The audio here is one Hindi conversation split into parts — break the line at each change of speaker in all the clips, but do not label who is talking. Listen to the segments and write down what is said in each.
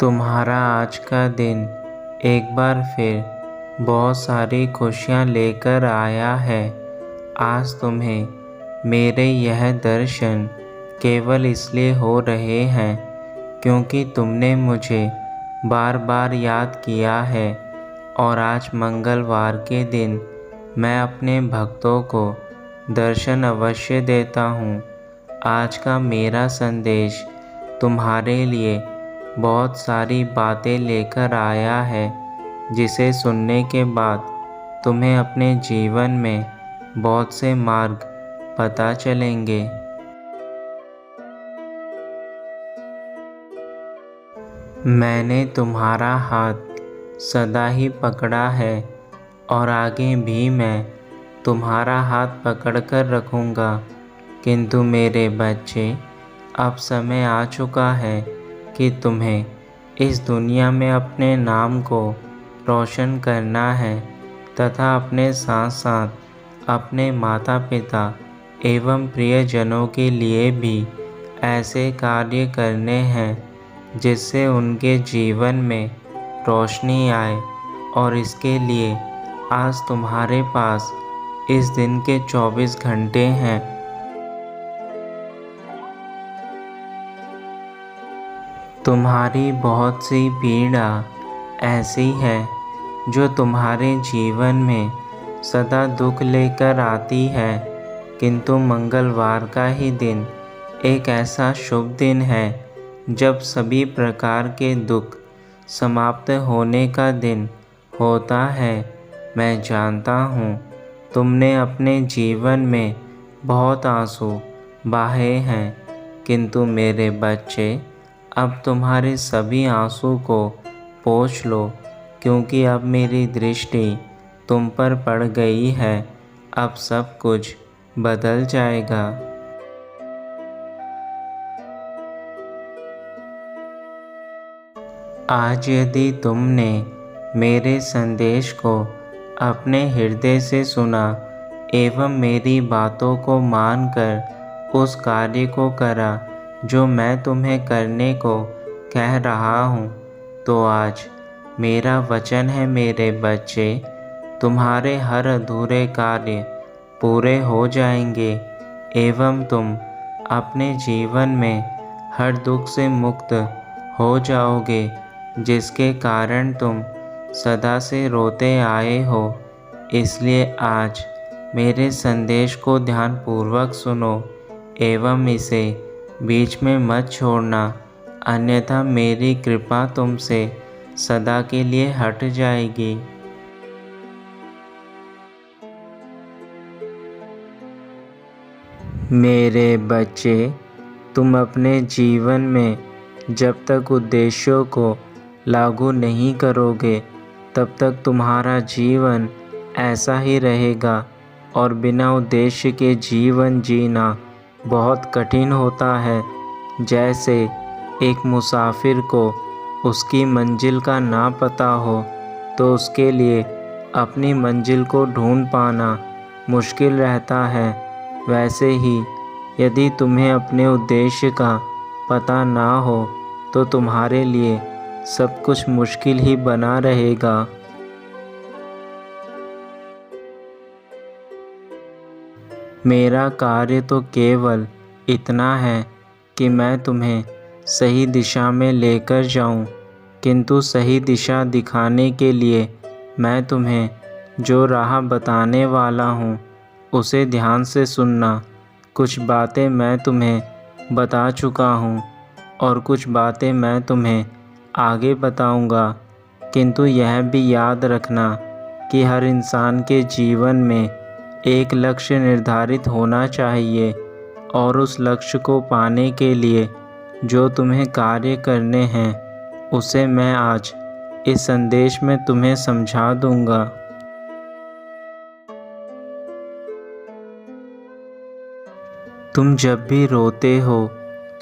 तुम्हारा आज का दिन एक बार फिर बहुत सारी खुशियाँ लेकर आया है। आज तुम्हें मेरे यह दर्शन केवल इसलिए हो रहे हैं क्योंकि तुमने मुझे बार बार याद किया है और आज मंगलवार के दिन मैं अपने भक्तों को दर्शन अवश्य देता हूँ। आज का मेरा संदेश तुम्हारे लिए बहुत सारी बातें लेकर आया है जिसे सुनने के बाद तुम्हें अपने जीवन में बहुत से मार्ग पता चलेंगे। मैंने तुम्हारा हाथ सदा ही पकड़ा है और आगे भी मैं तुम्हारा हाथ पकड़कर रखूँगा। किंतु मेरे बच्चे, अब समय आ चुका है कि तुम्हें इस दुनिया में अपने नाम को रोशन करना है तथा अपने साथ साथ अपने माता पिता एवं प्रियजनों के लिए भी ऐसे कार्य करने हैं जिससे उनके जीवन में रोशनी आए। और इसके लिए आज तुम्हारे पास इस दिन के 24 घंटे हैं। तुम्हारी बहुत सी पीड़ा ऐसी है जो तुम्हारे जीवन में सदा दुख लेकर आती है, किंतु मंगलवार का ही दिन एक ऐसा शुभ दिन है जब सभी प्रकार के दुख समाप्त होने का दिन होता है। मैं जानता हूँ तुमने अपने जीवन में बहुत आंसू बहाए हैं, किंतु मेरे बच्चे, अब तुम्हारे सभी आंसू को पोंछ लो क्योंकि अब मेरी दृष्टि तुम पर पड़ गई है। अब सब कुछ बदल जाएगा। आज यदि तुमने मेरे संदेश को अपने हृदय से सुना एवं मेरी बातों को मानकर उस कार्य को करा जो मैं तुम्हें करने को कह रहा हूँ, तो आज मेरा वचन है मेरे बच्चे, तुम्हारे हर अधूरे कार्य पूरे हो जाएंगे एवं तुम अपने जीवन में हर दुख से मुक्त हो जाओगे, जिसके कारण तुम सदा से रोते आए हो। इसलिए आज मेरे संदेश को ध्यानपूर्वक सुनो एवं इसे बीच में मत छोड़ना, अन्यथा मेरी कृपा तुमसे सदा के लिए हट जाएगी। मेरे बच्चे, तुम अपने जीवन में जब तक उद्देश्यों को लागू नहीं करोगे तब तक तुम्हारा जीवन ऐसा ही रहेगा और बिना उद्देश्य के जीवन जीना बहुत कठिन होता है। जैसे एक मुसाफिर को उसकी मंजिल का ना पता हो तो उसके लिए अपनी मंजिल को ढूंढ पाना मुश्किल रहता है, वैसे ही यदि तुम्हें अपने उद्देश्य का पता ना हो तो तुम्हारे लिए सब कुछ मुश्किल ही बना रहेगा। मेरा कार्य तो केवल इतना है कि मैं तुम्हें सही दिशा में लेकर जाऊं, किंतु सही दिशा दिखाने के लिए मैं तुम्हें जो राह बताने वाला हूं, उसे ध्यान से सुनना। कुछ बातें मैं तुम्हें बता चुका हूं और कुछ बातें मैं तुम्हें आगे बताऊंगा, किंतु यह भी याद रखना कि हर इंसान के जीवन में एक लक्ष्य निर्धारित होना चाहिए और उस लक्ष्य को पाने के लिए जो तुम्हें कार्य करने हैं उसे मैं आज इस संदेश में तुम्हें समझा दूंगा। तुम जब भी रोते हो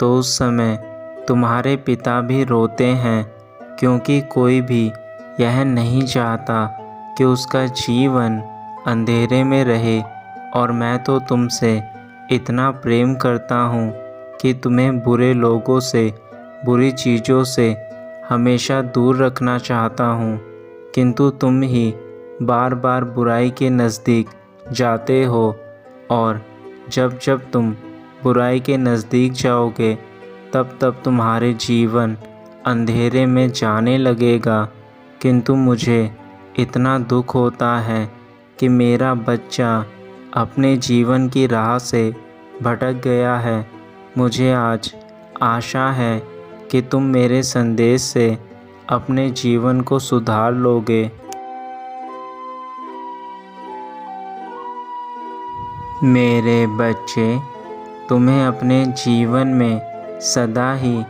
तो उस समय तुम्हारे पिता भी रोते हैं, क्योंकि कोई भी यह नहीं चाहता कि उसका जीवन अंधेरे में रहे। और मैं तो तुमसे इतना प्रेम करता हूँ कि तुम्हें बुरे लोगों से, बुरी चीज़ों से हमेशा दूर रखना चाहता हूँ, किंतु तुम ही बार बार बुराई के नज़दीक जाते हो, और जब जब तुम बुराई के नज़दीक जाओगे तब तब तुम्हारे जीवन अंधेरे में जाने लगेगा। किंतु मुझे इतना दुख होता है कि मेरा बच्चा अपने जीवन की राह से भटक गया है। मुझे आज आशा है कि तुम मेरे संदेश से अपने जीवन को सुधार लोगे। मेरे बच्चे, तुम्हें अपने जीवन में सदा ही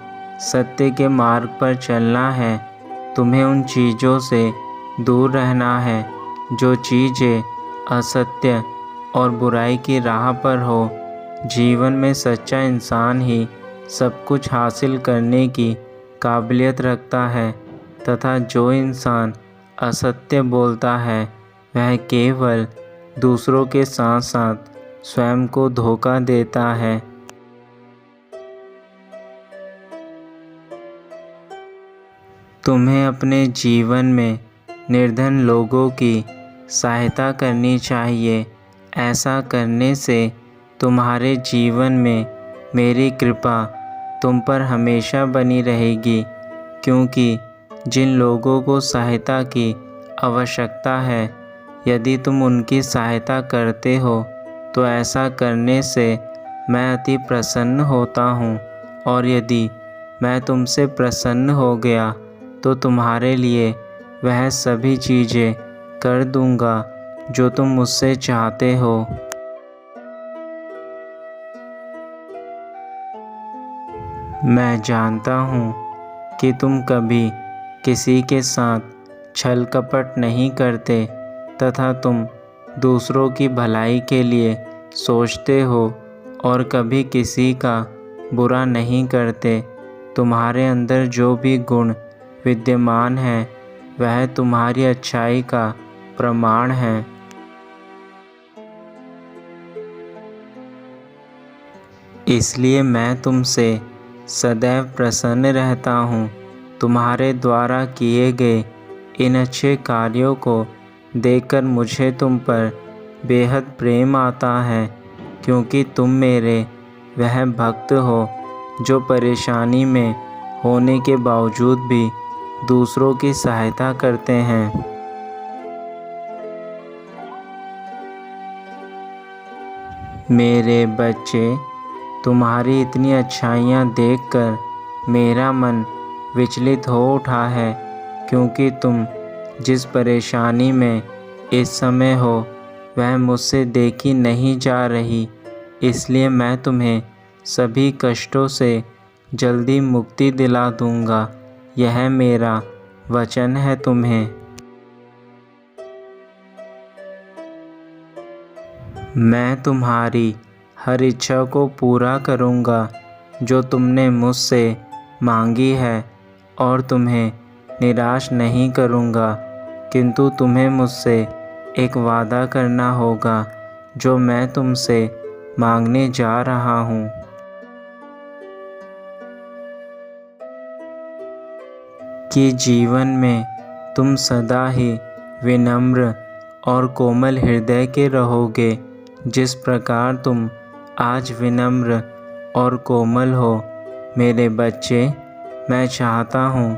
सत्य के मार्ग पर चलना है। तुम्हें उन चीज़ों से दूर रहना है जो चीज़ें असत्य और बुराई की राह पर हो। जीवन में सच्चा इंसान ही सब कुछ हासिल करने की काबिलियत रखता है, तथा जो इंसान असत्य बोलता है वह केवल दूसरों के साथ साथ स्वयं को धोखा देता है। तुम्हें अपने जीवन में निर्धन लोगों की सहायता करनी चाहिए। ऐसा करने से तुम्हारे जीवन में मेरी कृपा तुम पर हमेशा बनी रहेगी, क्योंकि जिन लोगों को सहायता की आवश्यकता है, यदि तुम उनकी सहायता करते हो तो ऐसा करने से मैं अति प्रसन्न होता हूँ, और यदि मैं तुमसे प्रसन्न हो गया तो तुम्हारे लिए वह सभी चीज़ें कर दूँगा जो तुम मुझसे चाहते हो। मैं जानता हूँ कि तुम कभी किसी के साथ छल कपट नहीं करते, तथा तुम दूसरों की भलाई के लिए सोचते हो और कभी किसी का बुरा नहीं करते। तुम्हारे अंदर जो भी गुण विद्यमान है वह तुम्हारी अच्छाई का प्रमाण है। इसलिए मैं तुमसे सदैव प्रसन्न रहता हूँ। तुम्हारे द्वारा किए गए इन अच्छे कार्यों को देखकर मुझे तुम पर बेहद प्रेम आता है, क्योंकि तुम मेरे वह भक्त हो जो परेशानी में होने के बावजूद भी दूसरों की सहायता करते हैं। मेरे बच्चे, तुम्हारी इतनी अच्छाइयाँ देखकर मेरा मन विचलित हो उठा है, क्योंकि तुम जिस परेशानी में इस समय हो वह मुझसे देखी नहीं जा रही। इसलिए मैं तुम्हें सभी कष्टों से जल्दी मुक्ति दिला दूँगा। यह मेरा वचन है तुम्हें। मैं तुम्हारी हर इच्छा को पूरा करूँगा जो तुमने मुझसे मांगी है, और तुम्हें निराश नहीं करूँगा। किंतु तुम्हें मुझसे एक वादा करना होगा जो मैं तुमसे मांगने जा रहा हूँ। कि जीवन में तुम सदा ही विनम्र और कोमल हृदय के रहोगे। जिस प्रकार तुम आज विनम्र और कोमल हो, मेरे बच्चे, मैं चाहता हूँ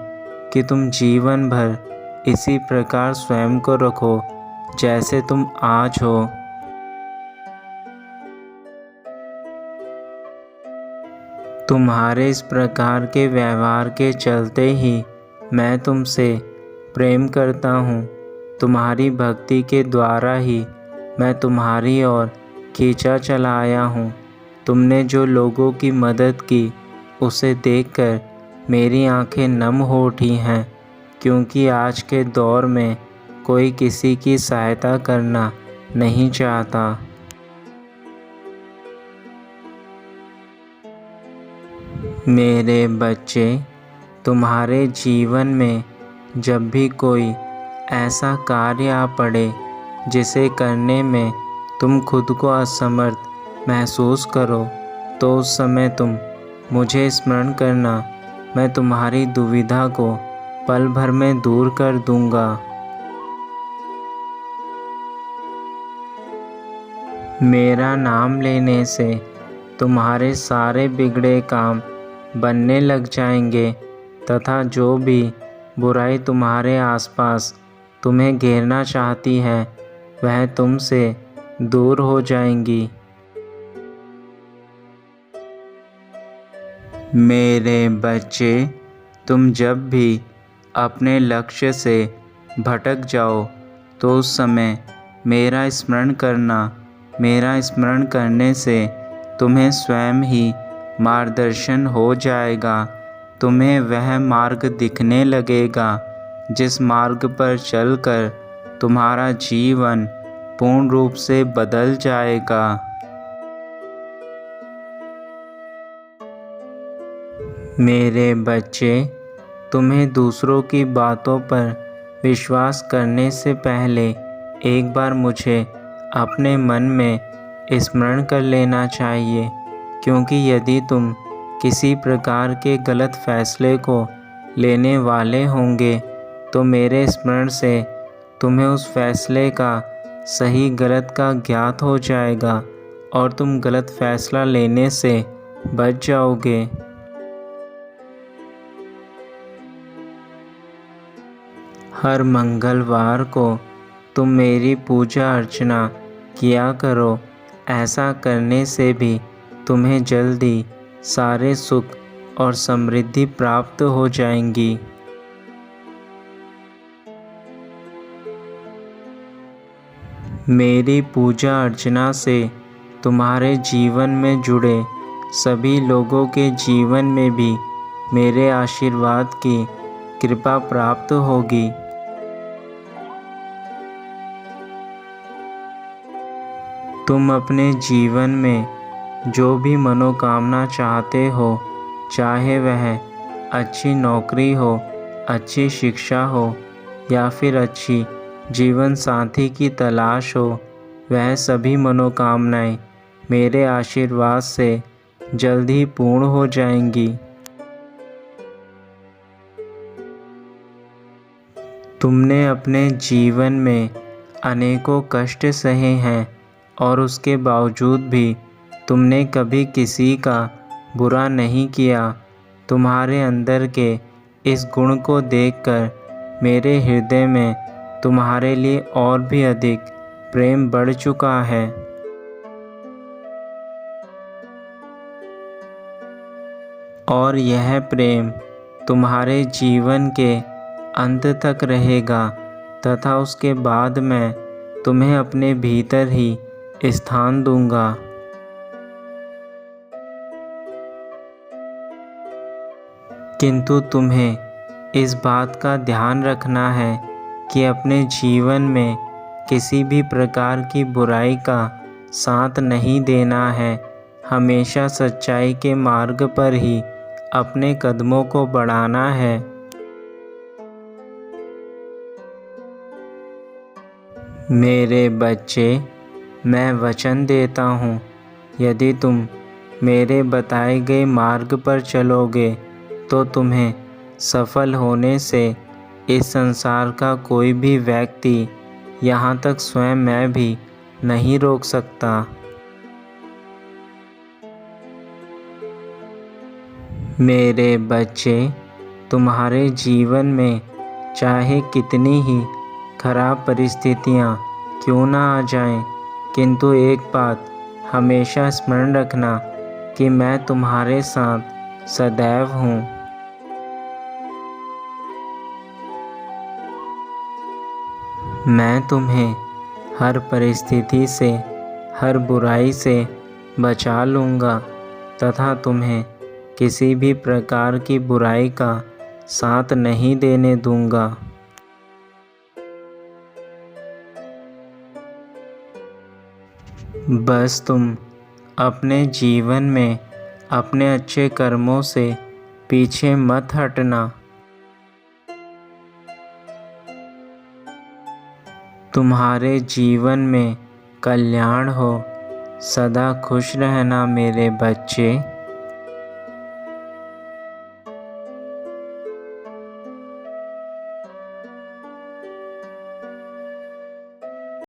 कि तुम जीवन भर इसी प्रकार स्वयं को रखो जैसे तुम आज हो। तुम्हारे इस प्रकार के व्यवहार के चलते ही मैं तुमसे प्रेम करता हूँ। तुम्हारी भक्ति के द्वारा ही मैं तुम्हारी ओर खींचा चला आया हूँ। तुमने जो लोगों की मदद की उसे देखकर मेरी आंखें नम हो उठी हैं, क्योंकि आज के दौर में कोई किसी की सहायता करना नहीं चाहता। मेरे बच्चे, तुम्हारे जीवन में जब भी कोई ऐसा कार्य आ पड़े जिसे करने में तुम खुद को असमर्थ महसूस करो, तो उस समय तुम मुझे स्मरण करना। मैं तुम्हारी दुविधा को पल भर में दूर कर दूंगा। मेरा नाम लेने से तुम्हारे सारे बिगड़े काम बनने लग जाएंगे तथा जो भी बुराई तुम्हारे आसपास तुम्हें घेरना चाहती है वह तुमसे दूर हो जाएंगी। मेरे बच्चे, तुम जब भी अपने लक्ष्य से भटक जाओ तो उस समय मेरा स्मरण करना। मेरा स्मरण करने से तुम्हें स्वयं ही मार्गदर्शन हो जाएगा। तुम्हें वह मार्ग दिखने लगेगा जिस मार्ग पर चलकर तुम्हारा जीवन पूर्ण रूप से बदल जाएगा। मेरे बच्चे, तुम्हें दूसरों की बातों पर विश्वास करने से पहले एक बार मुझे अपने मन में स्मरण कर लेना चाहिए, क्योंकि यदि तुम किसी प्रकार के गलत फैसले को लेने वाले होंगे तो मेरे स्मरण से तुम्हें उस फैसले का सही गलत का ज्ञात हो जाएगा और तुम गलत फैसला लेने से बच जाओगे। हर मंगलवार को तुम मेरी पूजा अर्चना किया करो। ऐसा करने से भी तुम्हें जल्दी सारे सुख और समृद्धि प्राप्त हो जाएंगी। मेरी पूजा अर्चना से तुम्हारे जीवन में जुड़े सभी लोगों के जीवन में भी मेरे आशीर्वाद की कृपा प्राप्त होगी। तुम अपने जीवन में जो भी मनोकामना चाहते हो, चाहे वह अच्छी नौकरी हो, अच्छी शिक्षा हो या फिर अच्छी जीवन साथी की तलाश हो, वह सभी मनोकामनाएं मेरे आशीर्वाद से जल्द ही पूर्ण हो जाएंगी। तुमने अपने जीवन में अनेकों कष्ट सहे हैं और उसके बावजूद भी तुमने कभी किसी का बुरा नहीं किया। तुम्हारे अंदर के इस गुण को देखकर मेरे हृदय में तुम्हारे लिए और भी अधिक प्रेम बढ़ चुका है। और यह प्रेम तुम्हारे जीवन के अंत तक रहेगा तथा उसके बाद मैं तुम्हें अपने भीतर ही स्थान दूंगा। किंतु तुम्हें इस बात का ध्यान रखना है कि अपने जीवन में किसी भी प्रकार की बुराई का साथ नहीं देना है। हमेशा सच्चाई के मार्ग पर ही अपने कदमों को बढ़ाना है। मेरे बच्चे, मैं वचन देता हूँ, यदि तुम मेरे बताए गए मार्ग पर चलोगे तो तुम्हें सफल होने से इस संसार का कोई भी व्यक्ति, यहाँ तक स्वयं मैं भी नहीं रोक सकता। मेरे बच्चे, तुम्हारे जीवन में चाहे कितनी ही खराब परिस्थितियाँ क्यों ना आ जाएं, किंतु एक बात हमेशा स्मरण रखना कि मैं तुम्हारे साथ सदैव हूँ। मैं तुम्हें हर परिस्थिति से, हर बुराई से बचा लूँगा तथा तुम्हें किसी भी प्रकार की बुराई का साथ नहीं देने दूँगा। बस तुम अपने जीवन में अपने अच्छे कर्मों से पीछे मत हटना। तुम्हारे जीवन में कल्याण हो। सदा खुश रहना मेरे बच्चे।